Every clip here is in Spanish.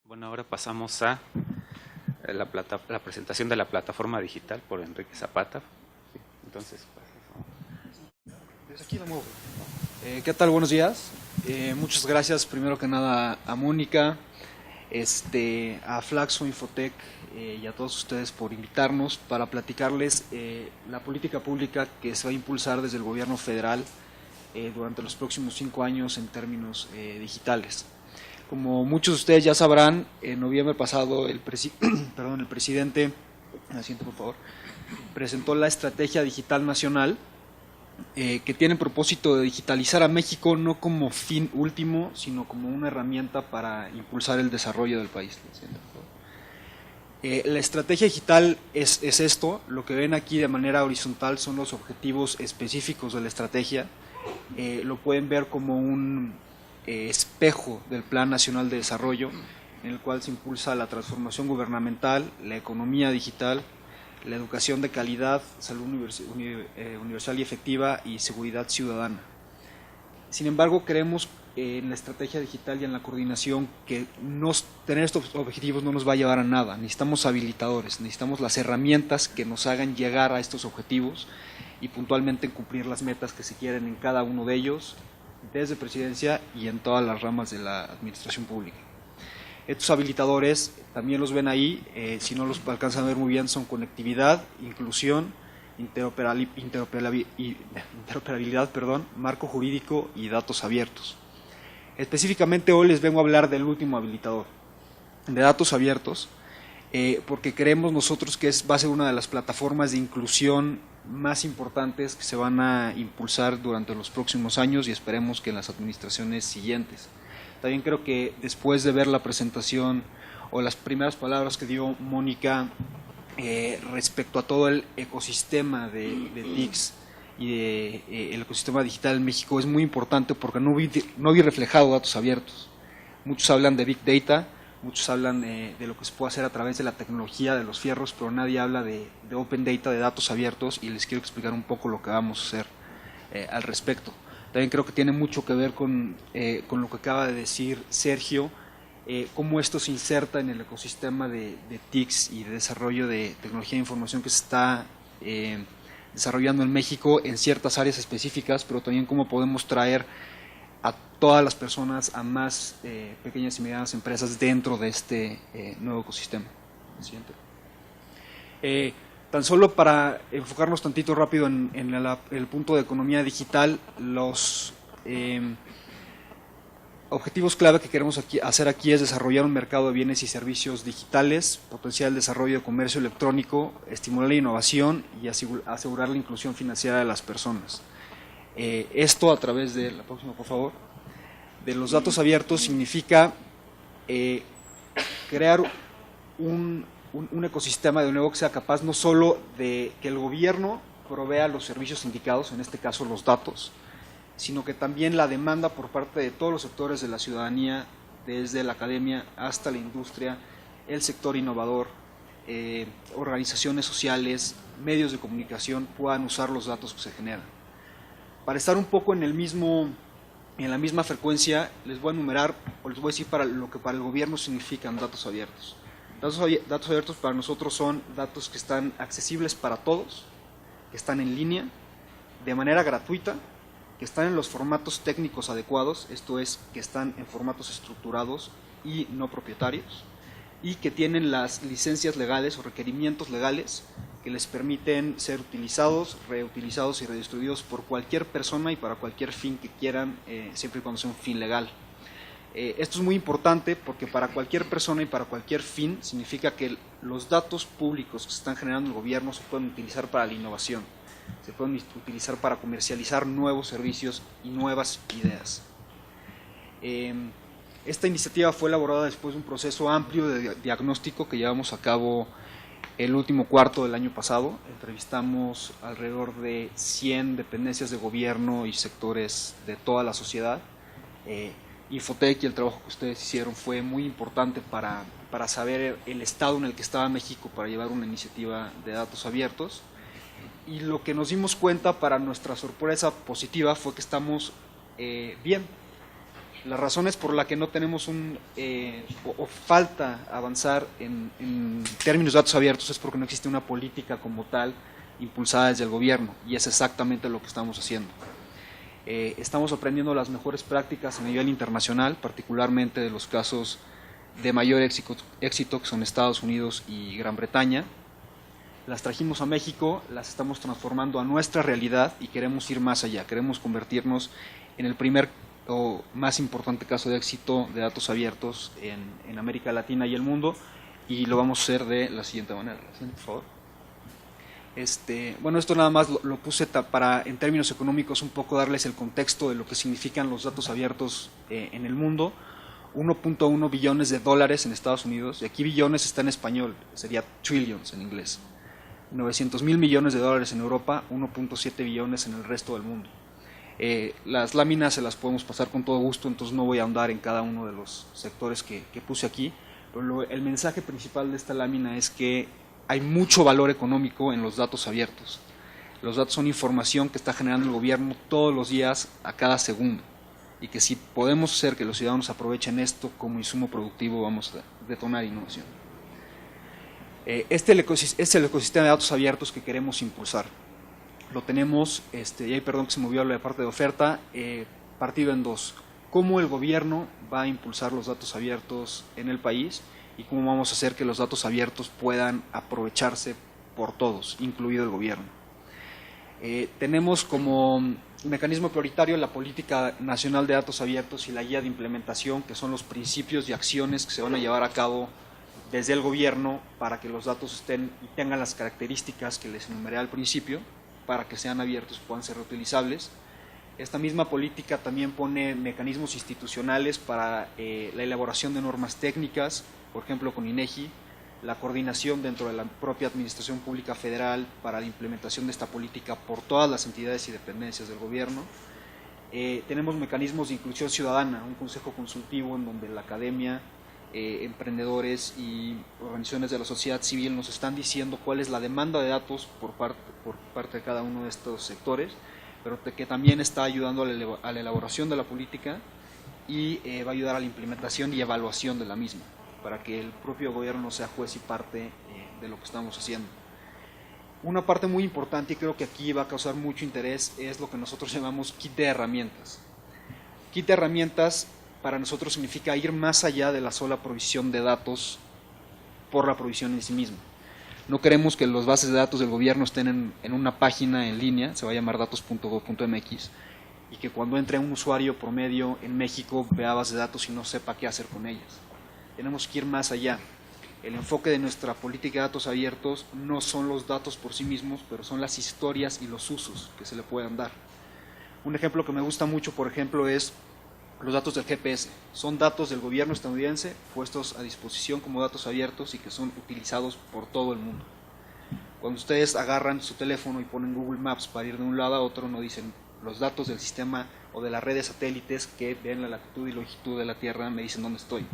Bueno, ahora pasamos a la presentación de la plataforma digital por Enrique Zapata. Sí, entonces, Desde aquí la muevo. ¿Qué tal? Buenos días. Muchas gracias primero que nada a Mónica, a Flaxo Infotec y a todos ustedes por invitarnos para platicarles la política pública que se va a impulsar desde el gobierno federal durante los próximos 5 años en términos digitales. Como muchos de ustedes ya sabrán, en noviembre pasado el presidente, asiento por favor, presentó la Estrategia Digital Nacional, que tiene el propósito de digitalizar a México no como fin último, sino como una herramienta para impulsar el desarrollo del país. La estrategia digital es esto, lo que ven aquí de manera horizontal son los objetivos específicos de la estrategia, lo pueden ver como un espejo del Plan Nacional de Desarrollo, en el cual se impulsa la transformación gubernamental, la economía digital, la educación de calidad, salud universal y efectiva y seguridad ciudadana. Sin embargo, creemos en la estrategia digital y en la coordinación que tener estos objetivos no nos va a llevar a nada. Necesitamos habilitadores, necesitamos las herramientas que nos hagan llegar a estos objetivos y puntualmente cumplir las metas que se quieren en cada uno de ellos, desde presidencia y en todas las ramas de la administración pública. Estos habilitadores también los ven ahí, si no los alcanzan a ver muy bien, son conectividad, inclusión, interoperabilidad, marco jurídico y datos abiertos. Específicamente hoy les vengo a hablar del último habilitador, de datos abiertos, porque creemos nosotros que va a ser una de las plataformas de inclusión más importantes que se van a impulsar durante los próximos años y esperemos que en las administraciones siguientes. También creo que después de ver la presentación o las primeras palabras que dio Mónica respecto a todo el ecosistema de TICs y el ecosistema digital en México es muy importante porque no vi reflejado datos abiertos. Muchos hablan de Big Data, muchos hablan de lo que se puede hacer a través de la tecnología de los fierros, pero nadie habla de Open Data, de datos abiertos, y les quiero explicar un poco lo que vamos a hacer al respecto. También creo que tiene mucho que ver con lo que acaba de decir Sergio, cómo esto se inserta en el ecosistema de TICs y de desarrollo de tecnología de información que se está desarrollando en México en ciertas áreas específicas, pero también cómo podemos traer a todas las personas, a más pequeñas y medianas empresas dentro de este nuevo ecosistema. Siguiente. Tan solo para enfocarnos tantito rápido en el punto de economía digital, los objetivos clave que queremos hacer aquí es desarrollar un mercado de bienes y servicios digitales, potenciar el desarrollo de comercio electrónico, estimular la innovación y asegurar la inclusión financiera de las personas. Esto a través de, la próxima por favor, de los datos abiertos significa crear un ecosistema de nuevo que sea capaz no solo de que el gobierno provea los servicios indicados, en este caso los datos, sino que también la demanda por parte de todos los sectores de la ciudadanía, desde la academia hasta la industria, el sector innovador, organizaciones sociales, medios de comunicación puedan usar los datos que se generan. Para estar un poco en la misma frecuencia, les voy a enumerar o les voy a decir lo que para el gobierno significan datos abiertos. Datos abiertos para nosotros son datos que están accesibles para todos, que están en línea, de manera gratuita, que están en los formatos técnicos adecuados, esto es, que están en formatos estructurados y no propietarios, y que tienen las licencias legales o requerimientos legales que les permiten ser utilizados, reutilizados y redistribuidos por cualquier persona y para cualquier fin que quieran, siempre y cuando sea un fin legal. Esto es muy importante porque para cualquier persona y para cualquier fin significa que los datos públicos que se están generando en el gobierno se pueden utilizar para la innovación, se pueden utilizar para comercializar nuevos servicios y nuevas ideas. Esta iniciativa fue elaborada después de un proceso amplio de diagnóstico que llevamos a cabo el último cuarto del año pasado. Entrevistamos alrededor de 100 dependencias de gobierno y sectores de toda la sociedad. Infotec y el trabajo que ustedes hicieron fue muy importante para saber el estado en el que estaba México para llevar una iniciativa de datos abiertos. Y lo que nos dimos cuenta, para nuestra sorpresa positiva, fue que estamos bien. Las razones por las que no tenemos o falta avanzar en términos de datos abiertos es porque no existe una política como tal impulsada desde el gobierno, y es exactamente lo que estamos haciendo. Estamos aprendiendo las mejores prácticas a nivel internacional, particularmente de los casos de mayor éxito que son Estados Unidos y Gran Bretaña. Las trajimos a México, las estamos transformando a nuestra realidad y queremos ir más allá, queremos convertirnos en el primer o más importante caso de éxito de datos abiertos en América Latina y el mundo, y lo vamos a hacer de la siguiente manera. Por favor. Bueno, esto nada más lo puse para, en términos económicos, un poco darles el contexto de lo que significan los datos abiertos en el mundo. 1.1 billones de dólares en Estados Unidos, y aquí billones está en español, sería trillions en inglés. 900.000 millones de dólares en Europa, 1.7 billones en el resto del mundo. Las láminas se las podemos pasar con todo gusto, entonces no voy a ahondar en cada uno de los sectores que puse aquí, pero el mensaje principal de esta lámina es que hay mucho valor económico en los datos abiertos. Los datos son información que está generando el gobierno todos los días, a cada segundo, y que si podemos hacer que los ciudadanos aprovechen esto como insumo productivo, vamos a detonar innovación. Este es el ecosistema de datos abiertos que queremos impulsar. Lo tenemos, y ahí perdón que se movió la parte de oferta, partido en dos. Cómo el gobierno va a impulsar los datos abiertos en el país y cómo vamos a hacer que los datos abiertos puedan aprovecharse por todos, incluido el gobierno. Tenemos como mecanismo prioritario la Política Nacional de Datos Abiertos y la Guía de Implementación, que son los principios y acciones que se van a llevar a cabo desde el gobierno para que los datos estén y tengan las características que les enumeré al principio, para que sean abiertos y puedan ser reutilizables. Esta misma política también pone mecanismos institucionales para la elaboración de normas técnicas, por ejemplo con INEGI, la coordinación dentro de la propia Administración Pública Federal para la implementación de esta política por todas las entidades y dependencias del gobierno. Tenemos mecanismos de inclusión ciudadana, un consejo consultivo en donde la academia, emprendedores y organizaciones de la sociedad civil nos están diciendo cuál es la demanda de datos por parte de cada uno de estos sectores, pero que también está ayudando a la elaboración de la política y va a ayudar a la implementación y evaluación de la misma, para que el propio gobierno sea juez y parte de lo que estamos haciendo. Una parte muy importante, y creo que aquí va a causar mucho interés, es lo que nosotros llamamos kit de herramientas. Kit de herramientas para nosotros significa ir más allá de la sola provisión de datos por la provisión en sí misma. No queremos que las bases de datos del gobierno estén en una página en línea, se va a llamar datos.gov.mx, y que cuando entre un usuario promedio en México vea bases de datos y no sepa qué hacer con ellas. Tenemos que ir más allá. El enfoque de nuestra política de datos abiertos no son los datos por sí mismos, pero son las historias y los usos que se le puedan dar. Un ejemplo que me gusta mucho, por ejemplo, es los datos del GPS. Son datos del gobierno estadounidense puestos a disposición como datos abiertos y que son utilizados por todo el mundo. Cuando ustedes agarran su teléfono y ponen Google Maps para ir de un lado a otro, no dicen los datos del sistema o de la red de satélites que ven la latitud y longitud de la Tierra me dicen dónde estoy.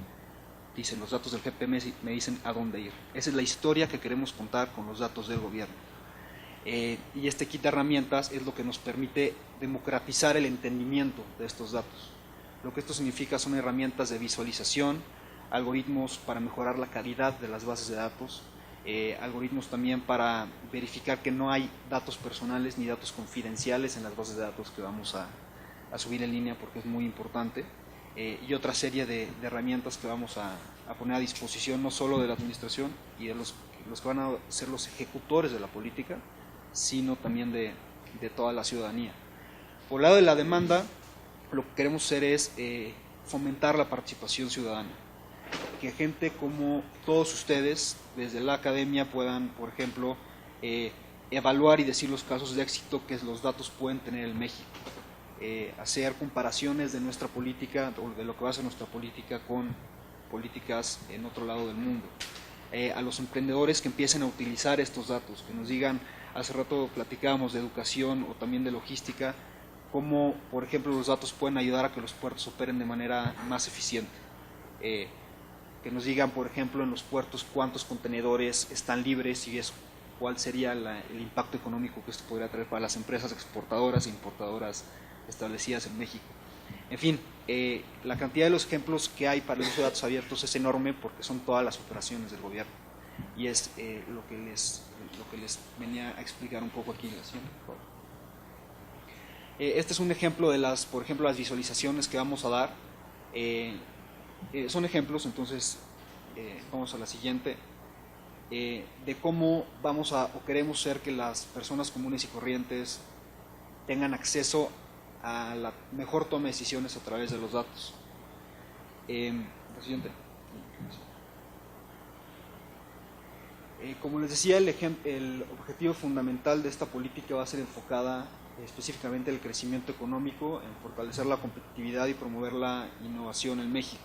Dicen los datos del GPS me dicen a dónde ir. Esa es la historia que queremos contar con los datos del gobierno. Y este kit de herramientas es lo que nos permite democratizar el entendimiento de estos datos. Lo que esto significa son herramientas de visualización, algoritmos para mejorar la calidad de las bases de datos, algoritmos también para verificar que no hay datos personales ni datos confidenciales en las bases de datos que vamos a subir en línea, porque es muy importante, y otra serie de herramientas que vamos a poner a disposición no solo de la administración y de los que van a ser los ejecutores de la política, sino también de toda la ciudadanía. Por el lado de la demanda, lo que queremos hacer es fomentar la participación ciudadana, que gente como todos ustedes desde la academia puedan, por ejemplo, evaluar y decir los casos de éxito que los datos pueden tener en México, hacer comparaciones de nuestra política o de lo que va a ser nuestra política con políticas en otro lado del mundo, a los emprendedores que empiecen a utilizar estos datos, que nos digan, hace rato platicábamos de educación o también de logística, cómo, por ejemplo, los datos pueden ayudar a que los puertos operen de manera más eficiente. Que nos digan, por ejemplo, en los puertos cuántos contenedores están libres y cuál sería el impacto económico que esto podría traer para las empresas exportadoras e importadoras establecidas en México. En fin, la cantidad de los ejemplos que hay para el uso de datos abiertos es enorme porque son todas las operaciones del gobierno. Y es lo que les venía a explicar un poco aquí. Este es un ejemplo de por ejemplo, las visualizaciones que vamos a dar. Son ejemplos, entonces vamos a la siguiente. De cómo queremos ser que las personas comunes y corrientes tengan acceso a la mejor toma de decisiones a través de los datos. La siguiente. Como les decía, el objetivo fundamental de esta política va a ser enfocada específicamente en el crecimiento económico, en fortalecer la competitividad y promover la innovación en México.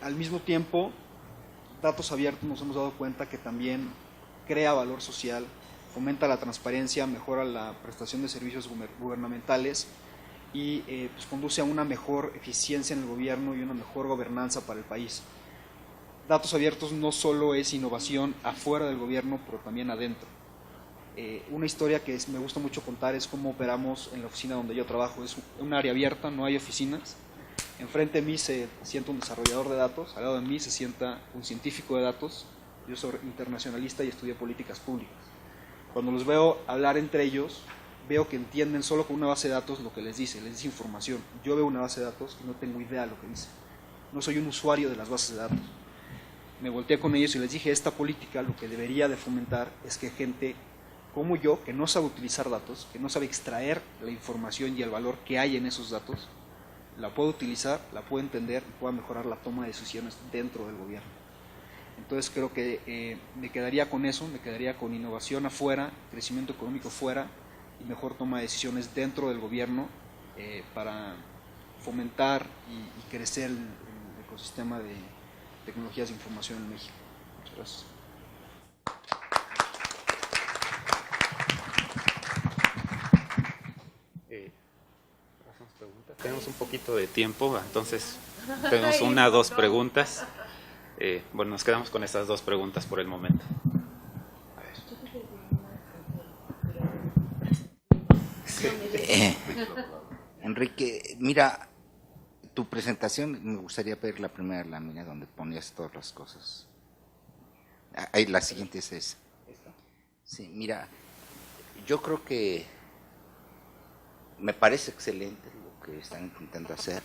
Al mismo tiempo, datos abiertos nos hemos dado cuenta que también crea valor social, fomenta la transparencia, mejora la prestación de servicios gubernamentales y pues conduce a una mejor eficiencia en el gobierno y una mejor gobernanza para el país. Datos abiertos no solo es innovación afuera del gobierno, pero también adentro. Una historia que me gusta mucho contar es cómo operamos en la oficina donde yo trabajo. Es un área abierta, no hay oficinas. Enfrente de mí se sienta un desarrollador de datos, al lado de mí se sienta un científico de datos. Yo soy internacionalista y estudié políticas públicas. Cuando los veo hablar entre ellos, veo que entienden solo con una base de datos lo que les dice información. Yo veo una base de datos y no tengo idea de lo que dice. No soy un usuario de las bases de datos. Me volteé con ellos y les dije, esta política lo que debería de fomentar es que gente como yo, que no sabe utilizar datos, que no sabe extraer la información y el valor que hay en esos datos, la pueda utilizar, la pueda entender y pueda mejorar la toma de decisiones dentro del gobierno. Entonces creo que me quedaría con eso, me quedaría con innovación afuera, crecimiento económico fuera y mejor toma de decisiones dentro del gobierno para fomentar y crecer el ecosistema de tecnologías de información en México. Muchas gracias. Tenemos un poquito de tiempo, entonces tenemos 1 o 2 preguntas. Bueno, nos quedamos con estas 2 preguntas por el momento. Enrique, mira, tu presentación, me gustaría ver la primera lámina donde ponías todas las cosas. Ahí, la siguiente es esa. Sí, mira, yo creo que me parece excelente lo que están intentando hacer,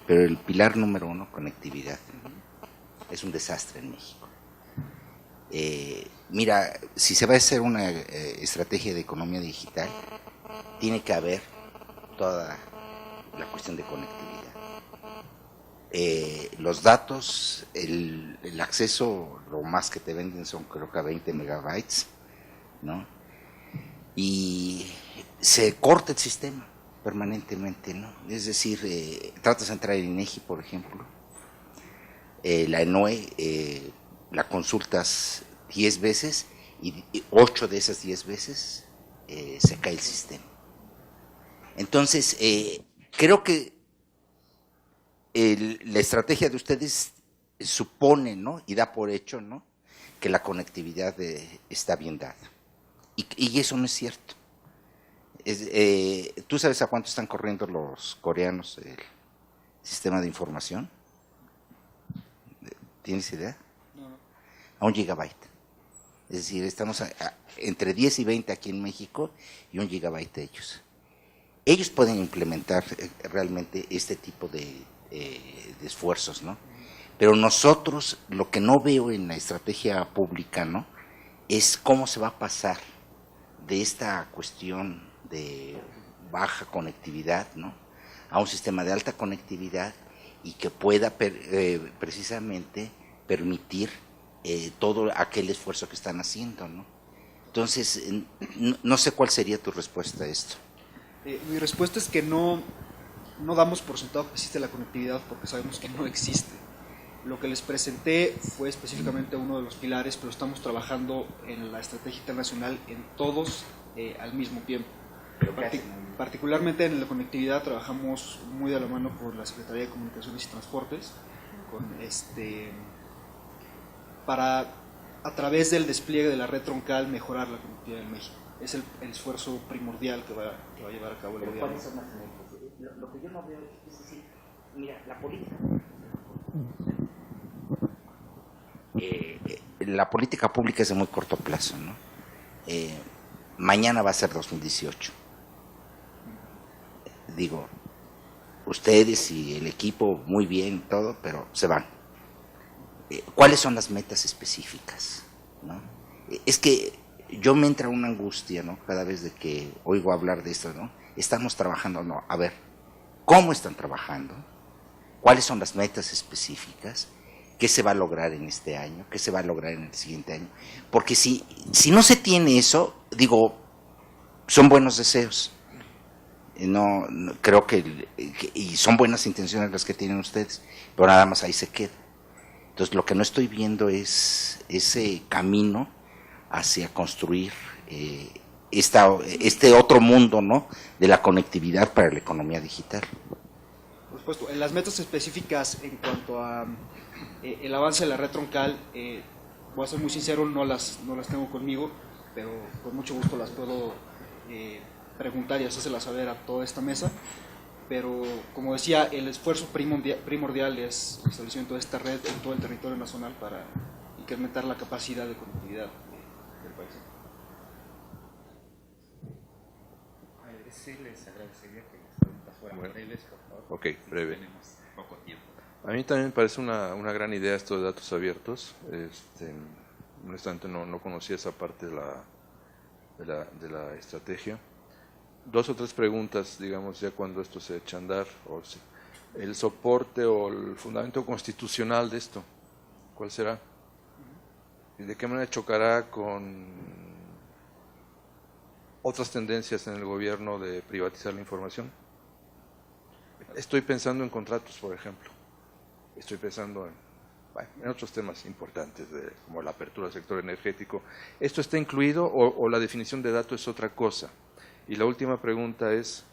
pero el pilar número 1, conectividad, es un desastre en México. Mira, si se va a hacer una estrategia de economía digital, tiene que haber toda la cuestión de conectividad. Los datos, el acceso, lo más que te venden son creo que a 20 megabytes, ¿no? Y se corta el sistema permanentemente, ¿no? Es decir, tratas de entrar en INEGI, por ejemplo, la ENOE, la consultas 10 veces y 8 de esas 10 veces se cae el sistema. Entonces, creo que la estrategia de ustedes supone, ¿no? Y da por hecho, ¿no? Que la conectividad está bien dada. Y eso no es cierto. ¿Tú sabes a cuánto están corriendo los coreanos el sistema de información? ¿Tienes idea? No. A 1 gigabyte. Es decir, estamos entre 10 y 20 aquí en México y 1 gigabyte de ellos. Ellos pueden implementar realmente este tipo de esfuerzos, ¿no? Pero nosotros, lo que no veo en la estrategia pública, ¿no? Es cómo se va a pasar de esta cuestión de baja conectividad, ¿no? A un sistema de alta conectividad y que pueda precisamente permitir todo aquel esfuerzo que están haciendo, ¿no? Entonces, no sé cuál sería tu respuesta a esto. Mi respuesta es que no damos por sentado que existe la conectividad porque sabemos que no existe. Lo que les presenté fue específicamente uno de los pilares, pero estamos trabajando en la estrategia internacional en todos al mismo tiempo. Particularmente en la conectividad trabajamos muy de la mano con la Secretaría de Comunicaciones y Transportes, para a través del despliegue de la red troncal mejorar la conectividad en México. Es el esfuerzo primordial que va a llevar a cabo el gobierno. lo que yo no veo es decir, mira, la política pública es de muy corto plazo, ¿no? Mañana va a ser 2018. Digo, ustedes y el equipo muy bien, todo, pero se van. ¿Cuáles son las metas específicas, ¿no? Es que yo me entra una angustia, ¿no? Cada vez de que oigo hablar de esto, ¿no? Estamos trabajando, no, a ver, ¿cómo están trabajando? ¿Cuáles son las metas específicas? ¿Qué se va a lograr en este año? ¿Qué se va a lograr en el siguiente año? Porque si no se tiene eso, digo, son buenos deseos. No creo y son buenas intenciones las que tienen ustedes, pero nada más ahí se queda. Entonces lo que no estoy viendo es ese camino hacia construir este otro mundo, ¿no?, de la conectividad para la economía digital. Por supuesto, en las metas específicas en cuanto a el avance de la red troncal, voy a ser muy sincero, no las tengo conmigo, pero con mucho gusto las puedo preguntar y hacérselas saber a toda esta mesa. Pero, como decía, el esfuerzo primordial es el establecimiento de esta red en todo el territorio nacional para incrementar la capacidad de conectividad del país. Sí, les agradecería que las preguntas fueran breves, por favor. Ok, breve. Tenemos poco tiempo. A mí también me parece una gran idea esto de datos abiertos. Honestamente no conocía esa parte de la estrategia. 2 o 3 preguntas, digamos, ya cuando esto se echa a andar, el soporte o el fundamento constitucional de esto, ¿cuál será? ¿Y de qué manera chocará con otras tendencias en el gobierno de privatizar la información? Estoy pensando en contratos, por ejemplo. Estoy pensando en otros temas importantes, como la apertura del sector energético. ¿Esto está incluido o la definición de datos es otra cosa? Y la última pregunta es,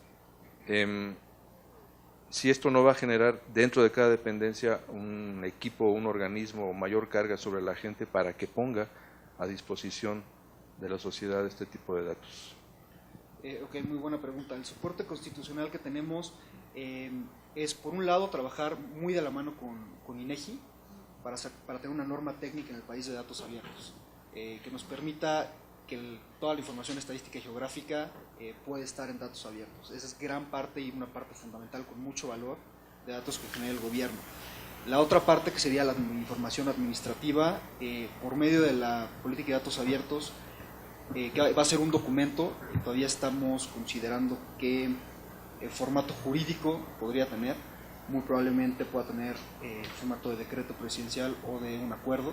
si esto no va a generar dentro de cada dependencia un equipo, un organismo o mayor carga sobre la gente para que ponga a disposición de la sociedad este tipo de datos. Ok, muy buena pregunta. El soporte constitucional que tenemos es, por un lado, trabajar muy de la mano con INEGI para tener una norma técnica en el país de datos abiertos, que nos permita que toda la información estadística y geográfica puede estar en datos abiertos. Esa es gran parte y una parte fundamental con mucho valor de datos que genera el gobierno. La otra parte, que sería la información administrativa, por medio de la política de datos abiertos, que va a ser un documento, todavía estamos considerando qué formato jurídico podría tener. Muy probablemente pueda tener formato de decreto presidencial o de un acuerdo.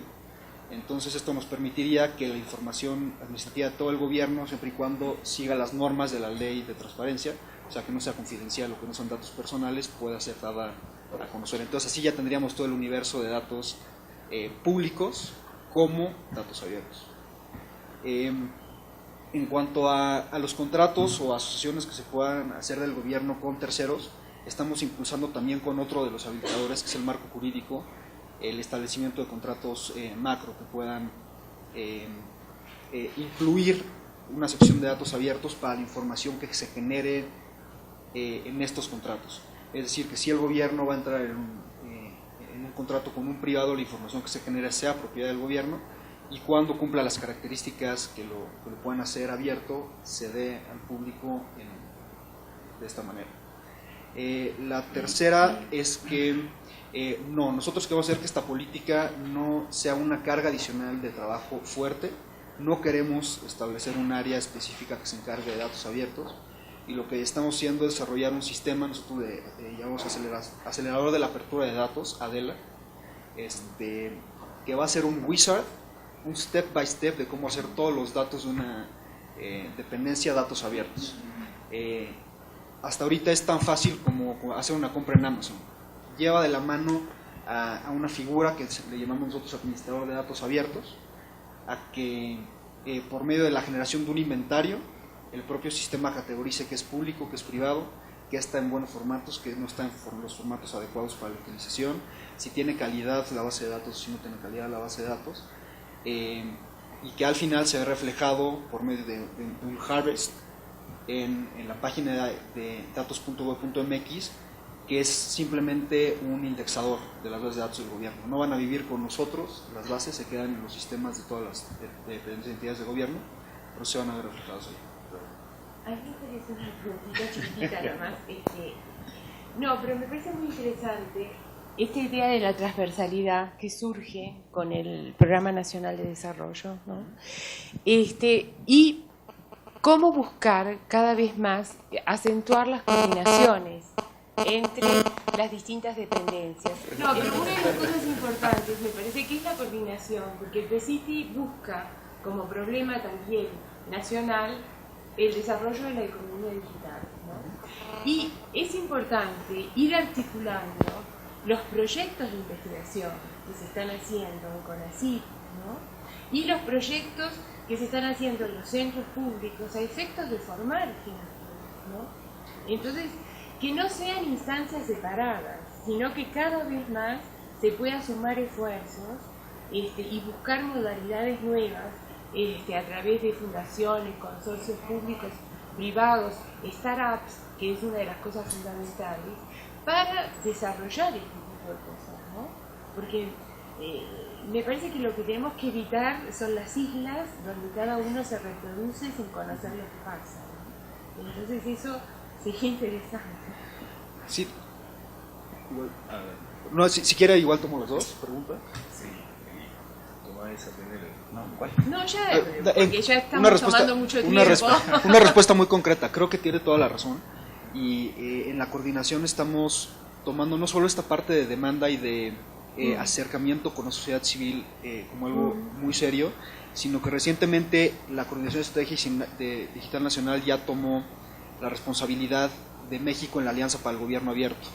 Entonces esto nos permitiría que la información administrativa de todo el gobierno, siempre y cuando siga las normas de la ley de transparencia, o sea, que no sea confidencial o que no son datos personales, pueda ser dada a conocer. Entonces así ya tendríamos todo el universo de datos públicos como datos abiertos. En cuanto a los contratos o asociaciones que se puedan hacer del gobierno con terceros, estamos impulsando también con otro de los habilitadores, que es el marco jurídico, el establecimiento de contratos macro que puedan incluir una sección de datos abiertos para la información que se genere en estos contratos. Es decir, que si el gobierno va a entrar en un contrato con un privado, la información que se genere sea propiedad del gobierno, y cuando cumpla las características que lo puedan hacer abierto, se dé al público de esta manera. La tercera es que nosotros queremos hacer que esta política no sea una carga adicional de trabajo fuerte. No queremos establecer un área específica que se encargue de datos abiertos, y lo que estamos haciendo es desarrollar un sistema, nosotros llamamos acelerador de la apertura de datos, ADELA, que va a ser un wizard, un step by step de cómo hacer todos los datos de una dependencia datos abiertos. Hasta ahorita es tan fácil como hacer una compra en Amazon. Lleva de la mano a una figura que le llamamos nosotros administrador de datos abiertos, a que por medio de la generación de un inventario, el propio sistema categorice qué es público, qué es privado, qué está en buenos formatos, qué no está en los formatos adecuados para la utilización, si tiene calidad la base de datos, si no tiene calidad la base de datos, y que al final se ve reflejado por medio de un harvest en la página de datos.gov.mx, que es simplemente un indexador de las bases de datos del gobierno. No van a vivir con nosotros, las bases se quedan en los sistemas de todas las diferentes entidades de gobierno, pero se van a ver reflejados ahí. A mí me parece una preguntita chiquitita nomás. No, pero me parece muy interesante esta idea de la transversalidad que surge con el Programa Nacional de Desarrollo, ¿no? Y cómo buscar cada vez más acentuar las coordinaciones entre las distintas dependencias. No, pero una de las cosas importantes me parece que es la coordinación, porque el PCITI busca como problema también nacional el desarrollo de la economía digital, ¿no? Y es importante ir articulando los proyectos de investigación que se están haciendo en CONACYT, ¿no? Y los proyectos que se están haciendo en los centros públicos a efectos de formar gente, ¿no? Entonces, que no sean instancias separadas, sino que cada vez más se pueda sumar esfuerzos y buscar modalidades nuevas a través de fundaciones, consorcios públicos, privados, startups, que es una de las cosas fundamentales, para desarrollar este tipo de cosas, ¿no? Porque me parece que lo que tenemos que evitar son las islas donde cada uno se reproduce sin conocer lo que pasa, ¿no? Entonces eso sería interesante. Sí. Igual, no, si quiere igual tomo las dos preguntas. Sí, toma esa primero. No, ¿cuál? No, ya, porque ya una estamos tomando mucho tiempo. Una respuesta muy concreta, creo que tiene toda la razón. Y en la coordinación estamos tomando no solo esta parte de demanda y de acercamiento con la sociedad civil como algo muy serio, sino que recientemente la Coordinación Estratégica Digital Nacional ya tomó la responsabilidad de México en la Alianza para el Gobierno Abierto.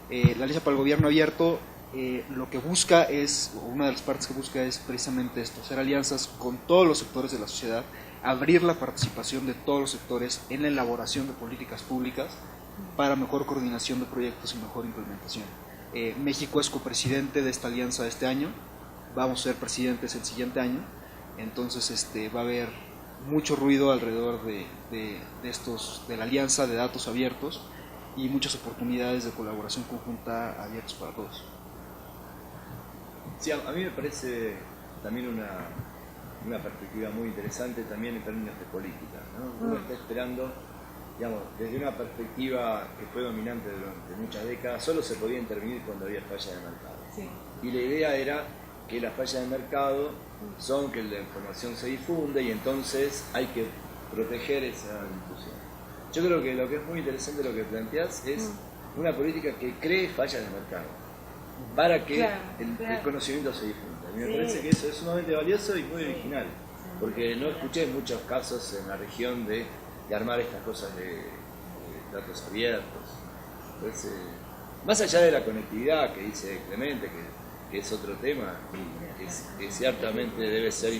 La Alianza para el Gobierno Abierto lo que busca es, o una de las partes que busca es precisamente esto, hacer alianzas con todos los sectores de la sociedad, abrir la participación de todos los sectores en la elaboración de políticas públicas para mejor coordinación de proyectos y mejor implementación. México es copresidente de esta alianza este año, vamos a ser presidentes el siguiente año, entonces va a haber mucho ruido alrededor de la alianza de datos abiertos y muchas oportunidades de colaboración conjunta abiertos para todos. Sí, a mí me parece también una perspectiva muy interesante también en términos de política, ¿no? Uno está esperando, digamos, desde una perspectiva que fue dominante durante muchas décadas, solo se podía intervenir cuando había fallas de mercado. Sí. Y la idea era que las fallas de mercado son que la información se difunde y entonces hay que proteger esa difusión. Yo creo que lo que es muy interesante lo que planteás es una política que cree fallas de mercado para que el conocimiento se difunda. Y me parece que eso es sumamente valioso y muy original, porque no escuché muchos casos en la región de armar estas cosas de datos abiertos. Entonces, más allá de la conectividad que dice Clemente, que es otro tema, y que ciertamente debe ser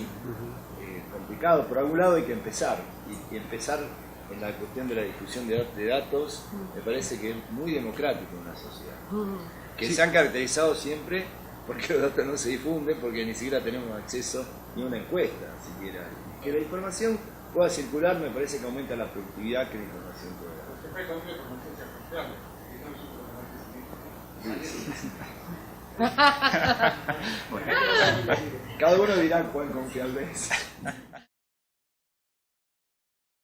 complicado, por algún lado hay que empezar, y empezar en la cuestión de la difusión de datos me parece que es muy democrático en una sociedad, que se han caracterizado siempre porque los datos no se difunden, porque ni siquiera tenemos acceso ni a una encuesta siquiera. Que la información pueda circular me parece que aumenta la productividad que la información pueda dar. Cada uno dirá cuán confiable es.